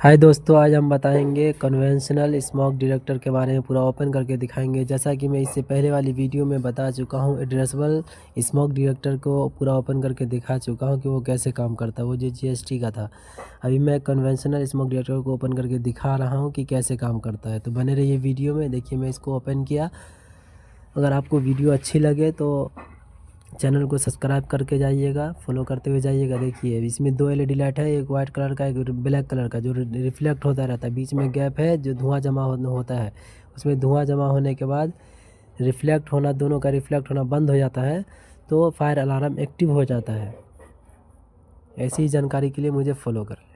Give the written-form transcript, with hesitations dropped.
हाय दोस्तों, आज हम बताएंगे कन्वेंशनल स्मोक डिटेक्टर के बारे में पूरा ओपन करके दिखाएंगे। जैसा कि मैं इससे पहले वाली वीडियो में बता चुका हूं, एड्रेसेबल स्मोक डिटेक्टर को पूरा ओपन करके दिखा चुका हूं कि वो कैसे काम करता है, वो जो जीएसटी का था। अभी मैं कन्वेंशनल स्मोक डिटेक्टर को ओपन करके दिखा रहा हूँ कि कैसे काम करता है। तो बने रहिए वीडियो में। देखिए, मैं इसको ओपन किया। अगर आपको वीडियो अच्छी लगे तो चैनल को सब्सक्राइब करके जाइएगा, फॉलो करते हुए जाइएगा। देखिए, इसमें दो एलईडी लाइट है, एक वाइट कलर का, एक ब्लैक कलर का, जो रिफ्लेक्ट होता रहता है। बीच में गैप है जो धुआं जमा होता है। उसमें धुआं जमा होने के बाद रिफ्लेक्ट होना, दोनों का रिफ्लेक्ट होना बंद हो जाता है, तो फायर अलार्म एक्टिव हो जाता है। ऐसी ही जानकारी के लिए मुझे फॉलो करें।